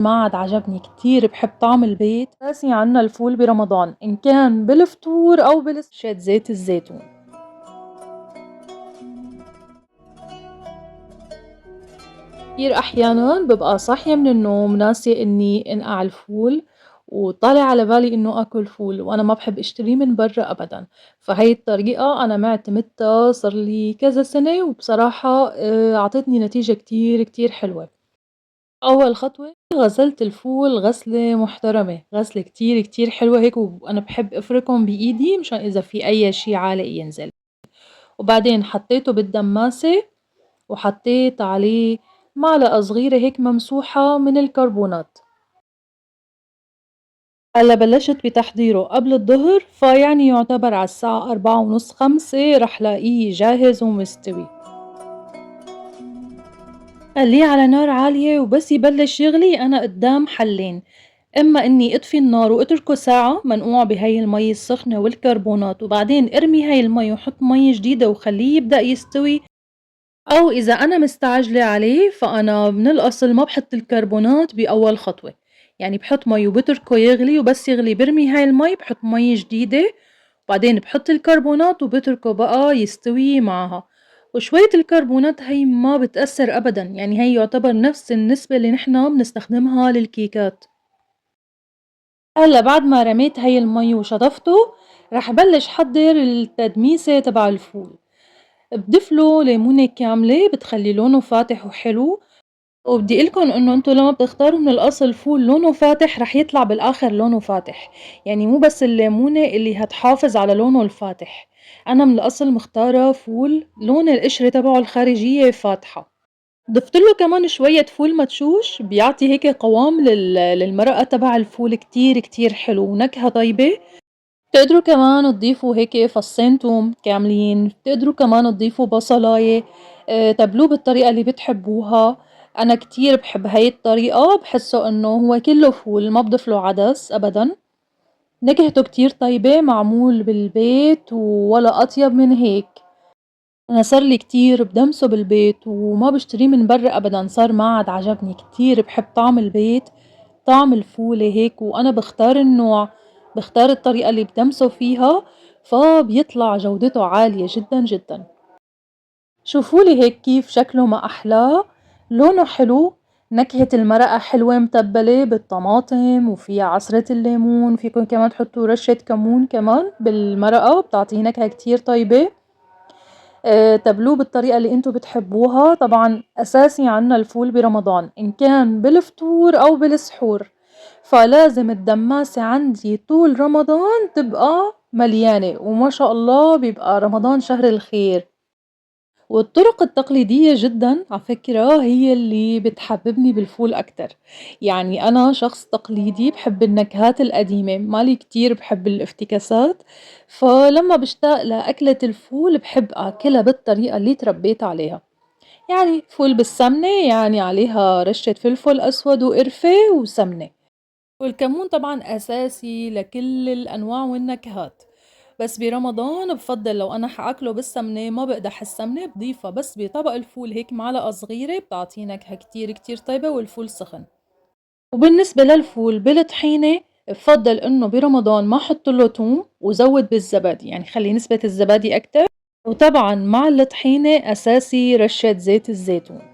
ما عاد عجبني كتير بحب طعم البيت. أساسي عنا الفول برمضان إن كان بالفطور أو شات زيت الزيتون. كتير أحيانًا بابقى صاحية من النوم ناسية إني أنقع الفول، وطالع على بالي إنه آكل فول، وأنا ما باحب أشتريه من برّا أبدًا، فهي الطريقة أنا معتمدتها صار لي كذا سنة، وبصراحة عطتني نتيجة كتير كتير حلوة. أول خطوة غسلت الفول غسلة محترمة، غسلة كتير كتير حلوة هيك وأنا باحب أفركهم بإيدي مشان إذا في أي شي عالق ينزل، وبعدين حطيته بالدماسة وحطيت عليه معلقة صغيرة هيك ممسوحة من الكربونات. هلّا بلشت بتحضيره قبل الضهر، فيعني يُعتبر على الساعة 16:30 5 رح لاقيه جاهز ومستوي. خلّيه على نار عالية وبس يبلش يغلي أنا قدّام حلّين، إمّا إنّي أطفي النار وأتركه ساعة منقوع بهي المَي السخنة والكربونات وبعدين ارمي هاي المَي وحُط مَي جديدة وخلّيه يبدأ يستوي، أو إذا أنا مستعجلة عليه فأنا من الأصل ما باحط الكربونات بأول خطوة، يعني باحط مَي وباتركه يغلي وبس يغلي بارمي هاي المَي باحط مَي جديدة، وبعدين باحط الكربونات وباتركه بقى يستوي معها، وشوية الكربونات هي ما بتأثّر أبدًا، يعني هي يُعتبر نفس النسبة اللي نحن بنستخدمها للكيكات. هلّأ بعد ما رميت هي المَي وشطفته، رح بلّش حضّر التدميسة تبع الفول. باضيف له ليمونة كاملة بتخلّي لونه فاتح وحلو، وبدي أقول لكم إنه أنتم لمّا بتختاروا من الأصل فول لونه فاتح رح يطلع بالآخر لونه فاتح، يعني مو بس الليمونة اللي هتحافظ على لونه الفاتح، أنا من الأصل مختارة فول لون القشرة تبعه الخارجية فاتحة. ضفت له كمان شوية فول مدشوش بيعطي هيك قوام للمرقة تبع الفول كتير كتير حلو ونكهة طيبة. بتقدروا كمان تضيفوا هيك فصّين توم كاملين، بتقدروا كمان تضيفوا بصلاية، تبلوه بالطريقة اللي بتحبوها، أنا كتير باحب هاي الطريقة باحسّه إنه هو كلّه فول ما باضيف له عدس أبدًا، نكهته كتير طيبة معمول بالبيت ولا أطيب من هيك. أنا صار لي كتير بدمسه بالبيت وما باشتريه من برّا أبدًا، صار ما عاد عجبني كتير باحب طعم البيت، طعم الفولة هيك وأنا باختار النوع، باختار الطريقة اللي بدمسه فيها، فبيطلع جودته عالية جدًا، جدًا. شوفوا لي هيك كيف شكله ما أحلاه، لونه حلو، نكهة المرقة حلوة متبلة بالطماطم وفيها عصرة الليمون، فيكن كمان تحطوا رشة كمون كمان بالمرقة بتعطيه نكهة كتير طيبة. تابلوه بالطريقة اللي أنتم بتحبوها، طبعًا أساسي عندنا الفول برمضان إن كان بالفطور أو بالسحور، فلازم الدماسة عندي طول رمضان تبقى مليانة، وما شاء الله بيبقى رمضان شهر الخير. والطرق التقليدية جدًا على فكرة هي اللي بتحببني بالفول أكتر، يعني أنا شخص تقليدي باحب النكهات القديمة، مالي كتير باحب الافتكاسات، فلمّا باشتاق لأكلة الفول باحب آكلها بالطريقة اللي اتربيت عليها، يعني فول بالسمنة يعني عليها رشة فلفل أسود وقرفة وسمنة. والكمون طبعًا أساسي لكل الأنواع والنكهات، بس برمضان بفضّل لو أنا حآكله بالسمنة ما باقدح السمنة باضيفها بس بطبق الفول هيك معلقة صغيرة بتعطيه نكهة كتير كتير طيبة والفول سخن. وبالنسبة للفول بالطحينة بفضّل إنه برمضان ما أحط له توم وزوّد بالزبادي، يعني خلّي نسبة الزبادي أكتر، وطبعًا مع الطحينة أساسي رشة زيت الزيتون.